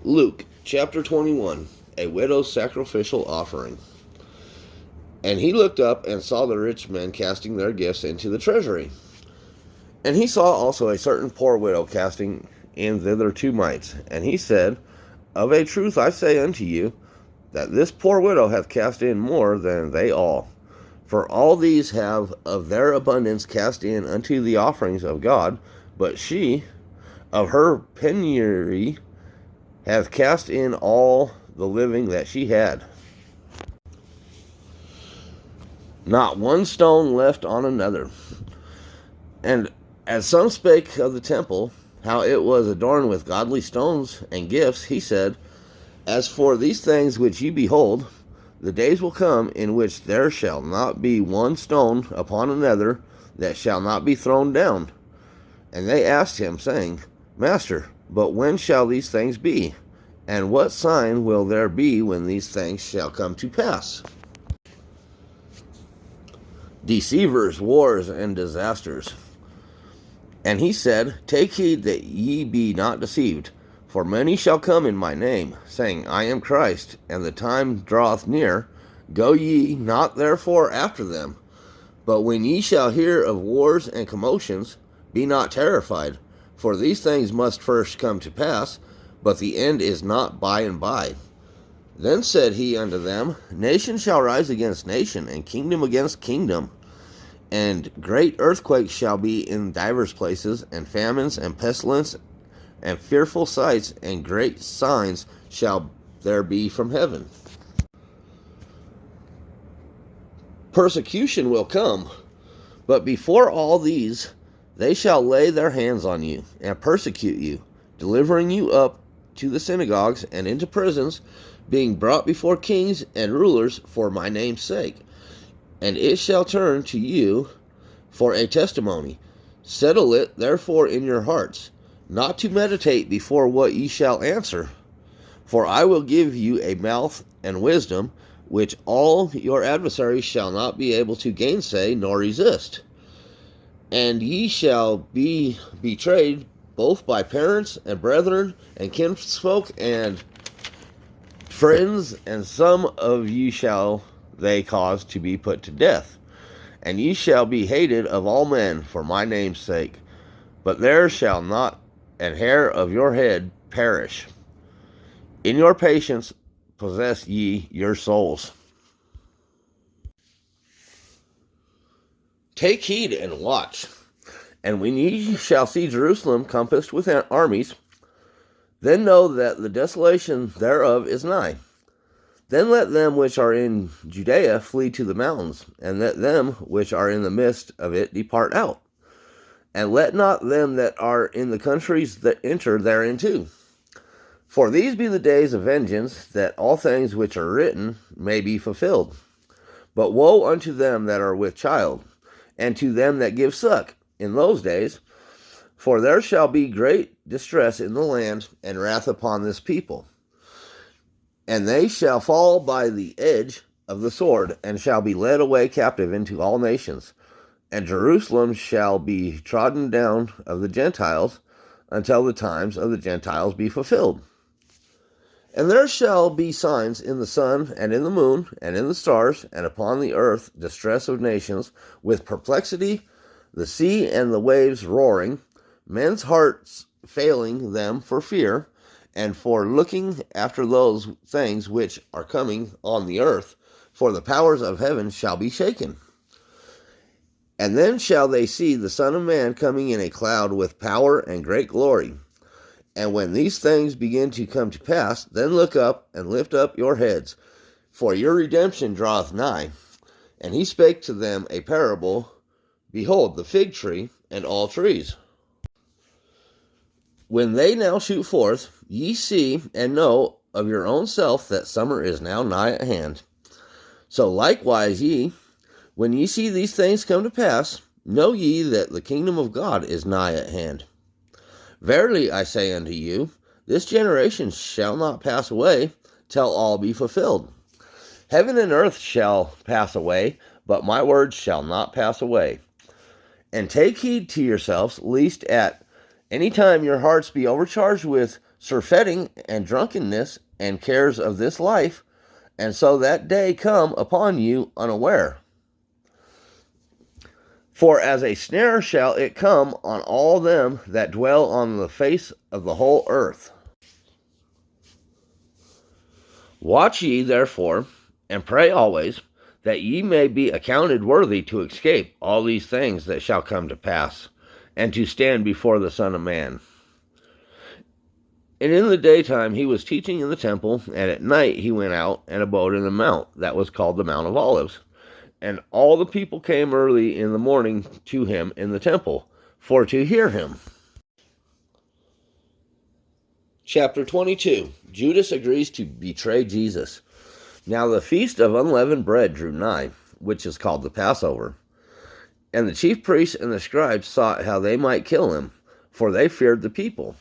Luke chapter 21, a widow's sacrificial offering. And he looked up and saw the rich men casting their gifts into the treasury. And he saw also a certain poor widow casting in thither 2 mites. And he said, Of a truth I say unto you, that this poor widow hath cast in more than they all. For all these have of their abundance cast in unto the offerings of God, but she, of her penury, hath cast in all the living that she had. Not one stone left on another. And as some spake of the temple, how it was adorned with godly stones and gifts, he said, As for these things which ye behold, the days will come in which there shall not be one stone upon another that shall not be thrown down. And they asked him, saying, Master, but when shall these things be? And what sign will there be when these things shall come to pass? Deceivers, wars, and disasters. And he said, Take heed that ye be not deceived, for many shall come in my name, saying, I am Christ, and the time draweth near. Go ye not therefore after them. But when ye shall hear of wars and commotions, be not terrified, for these things must first come to pass, but the end is not by and by. Then said he unto them, Nation shall rise against nation, and kingdom against kingdom. And great earthquakes shall be in divers places, and famines, and pestilence, and fearful sights, and great signs shall there be from heaven. Persecution will come, but before all these, they shall lay their hands on you, and persecute you, delivering you up to the synagogues and into prisons, being brought before kings and rulers for my name's sake. And it shall turn to you for a testimony. Settle it therefore in your hearts, not to meditate before what ye shall answer. For I will give you a mouth and wisdom, which all your adversaries shall not be able to gainsay nor resist. And ye shall be betrayed both by parents and brethren and kinsfolk and friends, and some of ye shall they cause to be put to death. And ye shall be hated of all men for my name's sake. But there shall not an hair of your head perish. In your patience possess ye your souls. Take heed and watch. And when ye shall see Jerusalem compassed with armies, then know that the desolation thereof is nigh. Then let them which are in Judea flee to the mountains, and let them which are in the midst of it depart out. And let not them that are in the countries that enter thereinto. For these be the days of vengeance, that all things which are written may be fulfilled. But woe unto them that are with child, and to them that give suck in those days, for there shall be great distress in the land, and wrath upon this people. And they shall fall by the edge of the sword, and shall be led away captive into all nations. And Jerusalem shall be trodden down of the Gentiles, until the times of the Gentiles be fulfilled. And there shall be signs in the sun, and in the moon, and in the stars, and upon the earth distress of nations, with perplexity, the sea and the waves roaring, men's hearts failing them for fear, and for looking after those things which are coming on the earth, for the powers of heaven shall be shaken. And then shall they see the Son of Man coming in a cloud with power and great glory. And when these things begin to come to pass, then look up and lift up your heads, for your redemption draweth nigh. And he spake to them a parable, Behold, the fig tree and all trees. When they now shoot forth, ye see and know of your own self that summer is now nigh at hand. So likewise ye, when ye see these things come to pass, know ye that the kingdom of God is nigh at hand. Verily I say unto you, this generation shall not pass away till all be fulfilled. Heaven and earth shall pass away, but my words shall not pass away. And take heed to yourselves, lest at any time your hearts be overcharged with surfeiting and drunkenness and cares of this life, and so that day come upon you unaware. For as a snare shall it come on all them that dwell on the face of the whole earth. Watch ye therefore, and pray always, that ye may be accounted worthy to escape all these things that shall come to pass, and to stand before the Son of Man. And in the daytime he was teaching in the temple, and at night he went out and abode in the mount that was called the Mount of Olives. And all the people came early in the morning to him in the temple, for to hear him. Chapter 22. Judas agrees to betray Jesus. Now the feast of unleavened bread drew nigh, which is called the Passover. And the chief priests and the scribes sought how they might kill him, for they feared the people.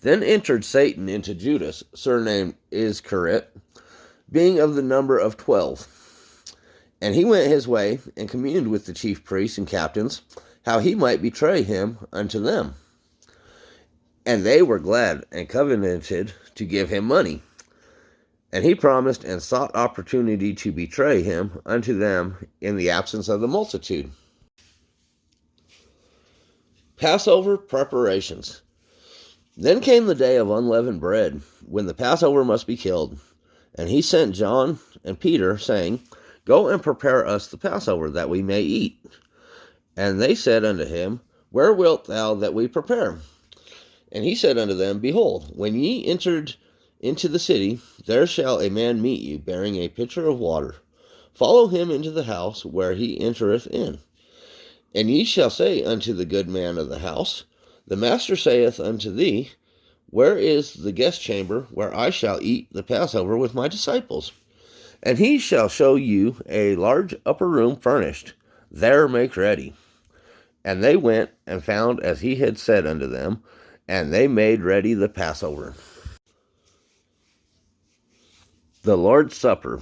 Then entered Satan into Judas, surnamed Iscariot, being of the number of 12. And he went his way, and communed with the chief priests and captains, how he might betray him unto them. And they were glad, and covenanted to give him money. And he promised and sought opportunity to betray him unto them in the absence of the multitude. Passover preparations. Then came the day of unleavened bread, when the Passover must be killed. And he sent John and Peter, saying, Go and prepare us the Passover, that we may eat. And they said unto him, Where wilt thou that we prepare? And he said unto them, Behold, when ye entered into the city, there shall a man meet you, bearing a pitcher of water. Follow him into the house where he entereth in. And ye shall say unto the good man of the house, The master saith unto thee, Where is the guest chamber, where I shall eat the Passover with my disciples? And he shall show you a large upper room furnished. There make ready. And they went and found as he had said unto them, and they made ready the Passover. The Lord's Supper.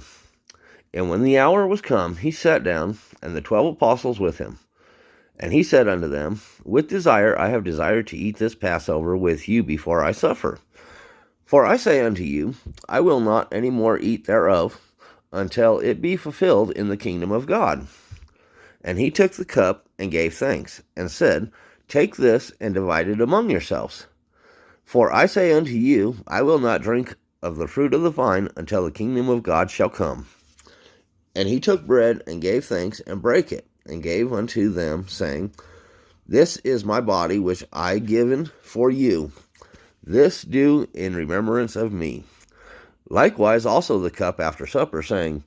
And when the hour was come, he sat down, and the 12 apostles with him. And he said unto them, With desire I have desired to eat this Passover with you before I suffer. For I say unto you, I will not any more eat thereof, until it be fulfilled in the kingdom of God. And he took the cup, and gave thanks, and said, Take this, and divide it among yourselves. For I say unto you, I will not drink of the fruit of the vine, until the kingdom of God shall come. And he took bread, and gave thanks, and brake it, and gave unto them, saying, This is my body, which I given for you. This do in remembrance of me. Likewise also the cup after supper, saying,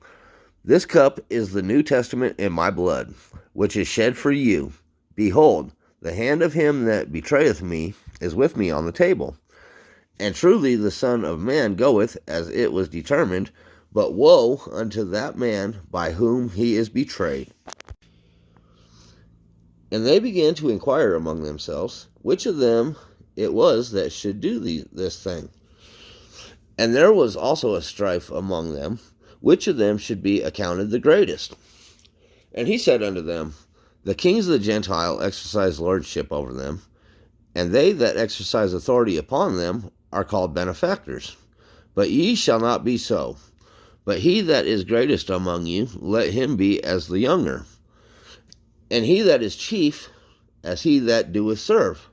This cup is the New Testament in my blood, which is shed for you. Behold, the hand of him that betrayeth me is with me on the table. And truly the Son of Man goeth as it was determined, but woe unto that man by whom he is betrayed. And they began to inquire among themselves, which of them it was that should do this thing. And there was also a strife among them, which of them should be accounted the greatest. And he said unto them, The kings of the Gentile exercise lordship over them, and they that exercise authority upon them are called benefactors. But ye shall not be so. But he that is greatest among you, let him be as the younger. And he that is chief, as he that doeth serve.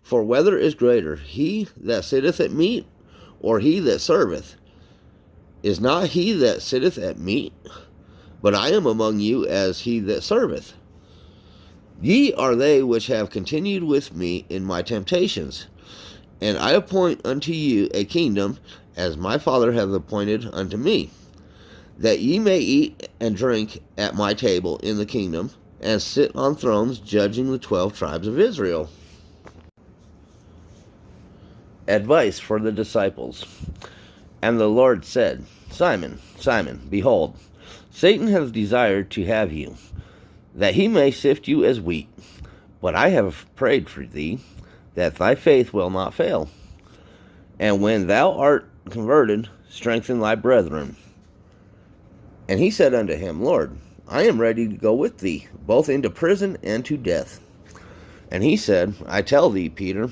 For whether is greater, he that sitteth at meat, or he that serveth? Is not he that sitteth at meat? But I am among you as he that serveth. Ye are they which have continued with me in my temptations. And I appoint unto you a kingdom, as my Father hath appointed unto me, that ye may eat and drink at my table in the kingdom, and sit on thrones judging the 12 tribes of Israel. Advice for the disciples. And the Lord said, Simon, Simon, behold, Satan hath desired to have you, that he may sift you as wheat. But I have prayed for thee, that thy faith will not fail. And when thou art converted, strengthen thy brethren. And he said unto him, Lord, I am ready to go with thee, both into prison and to death. And he said, I tell thee, Peter,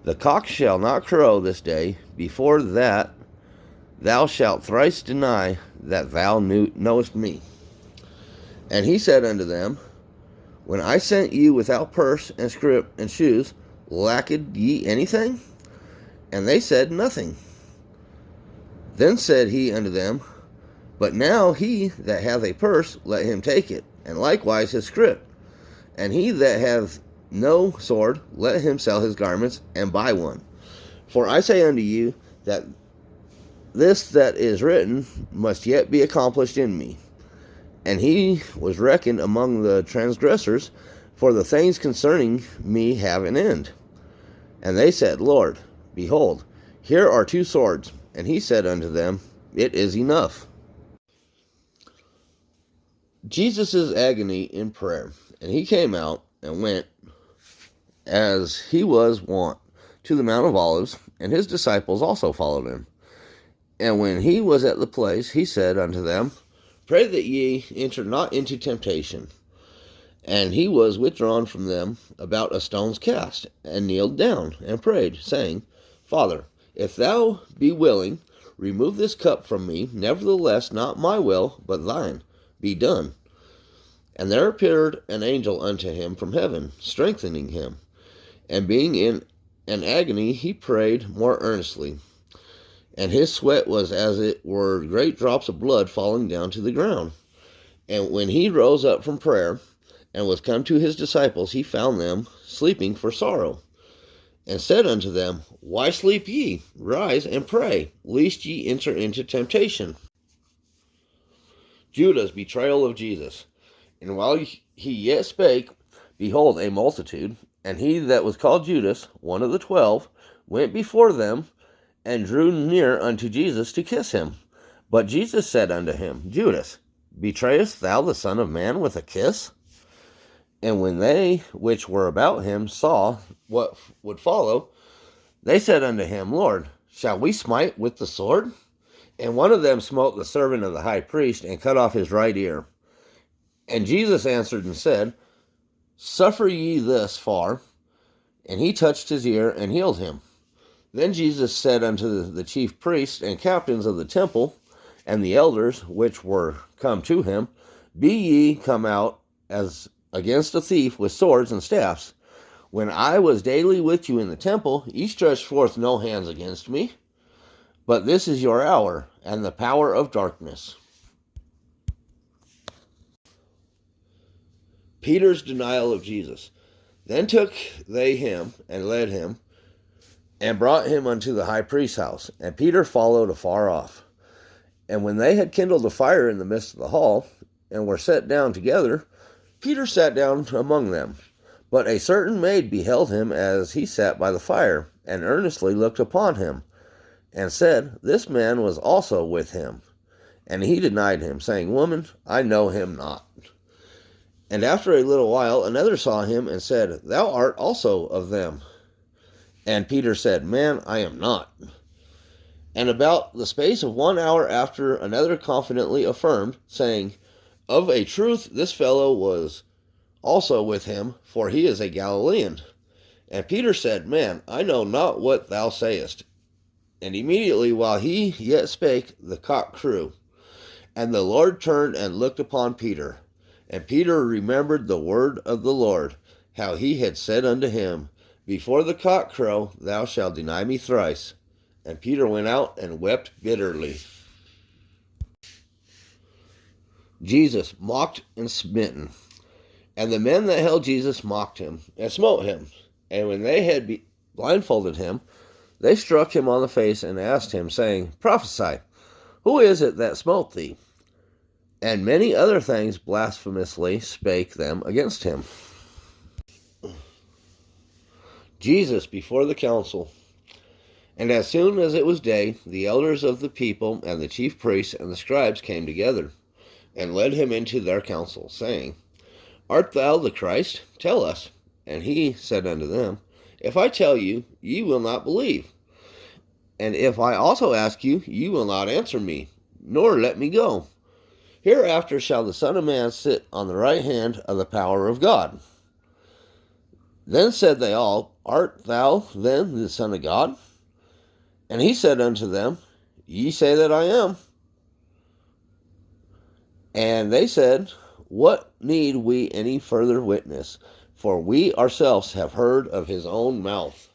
The cock shall not crow this day before that thou shalt thrice deny that thou knowest me. And he said unto them, When I sent you without purse and scrip and shoes, lacked ye anything? And they said, Nothing. Then said he unto them, But now he that hath a purse, let him take it, and likewise his scrip. And he that hath no sword, let him sell his garments, and buy one. For I say unto you, that this that is written must yet be accomplished in me. And he was reckoned among the transgressors, for the things concerning me have an end. And they said, Lord, behold, here are 2 swords. And he said unto them, It is enough. Jesus' agony in prayer. And he came out and went, as he was wont, to the Mount of Olives, and his disciples also followed him. And when he was at the place, he said unto them, Pray that ye enter not into temptation. And he was withdrawn from them about a stone's cast, and kneeled down, and prayed, saying, Father, if thou be willing, remove this cup from me. Nevertheless, not my will, but thine, be done. And there appeared an angel unto him from heaven, strengthening him. And being in an agony, he prayed more earnestly. And his sweat was as it were great drops of blood falling down to the ground. And when he rose up from prayer, and was come to his disciples, he found them sleeping for sorrow. And said unto them, Why sleep ye? Rise and pray, lest ye enter into temptation. Judas' betrayal of Jesus. And while he yet spake, behold, a multitude, and he that was called Judas, one of the 12, went before them, and drew near unto Jesus to kiss him. But Jesus said unto him, Judas, betrayest thou the Son of Man with a kiss? And when they which were about him saw what would follow, they said unto him, Lord, shall we smite with the sword? And one of them smote the servant of the high priest, and cut off his right ear. And Jesus answered and said, Suffer ye this far. And he touched his ear, and healed him. Then Jesus said unto the chief priests and captains of the temple, and the elders which were come to him, Be ye come out as against a thief with swords and staffs. When I was daily with you in the temple, ye stretched forth no hands against me. But this is your hour, and the power of darkness. Peter's denial of Jesus. Then took they him, and led him, and brought him unto the high priest's house. And Peter followed afar off. And when they had kindled a fire in the midst of the hall, and were set down together, Peter sat down among them. But a certain maid beheld him as he sat by the fire, and earnestly looked upon him, and said, This man was also with him. And he denied him, saying, Woman, I know him not. And after a little while another saw him, and said, Thou art also of them. And Peter said, Man, I am not. And about the space of 1 hour after, another confidently affirmed, saying, Of a truth this fellow was also with him, for he is a Galilean. And Peter said, Man, I know not what thou sayest. And immediately while he yet spake, the cock crew. And the Lord turned and looked upon Peter. And Peter remembered the word of the Lord, how he had said unto him, Before the cock crow, thou shalt deny me thrice. And Peter went out and wept bitterly. Jesus mocked and smitten. And the men that held Jesus mocked him, and smote him. And when they had blindfolded him, they struck him on the face, and asked him, saying, Prophesy, who is it that smote thee? And many other things blasphemously spake them against him. Jesus before the council. And as soon as it was day, the elders of the people, and the chief priests, and the scribes came together, and led him into their council, saying, Art thou the Christ? Tell us. And he said unto them, If I tell you, ye will not believe. And if I also ask you, ye will not answer me, nor let me go. Hereafter shall the Son of Man sit on the right hand of the power of God. Then said they all, Art thou then the Son of God? And he said unto them, Ye say that I am. And they said, What need we any further witness? For we ourselves have heard of his own mouth.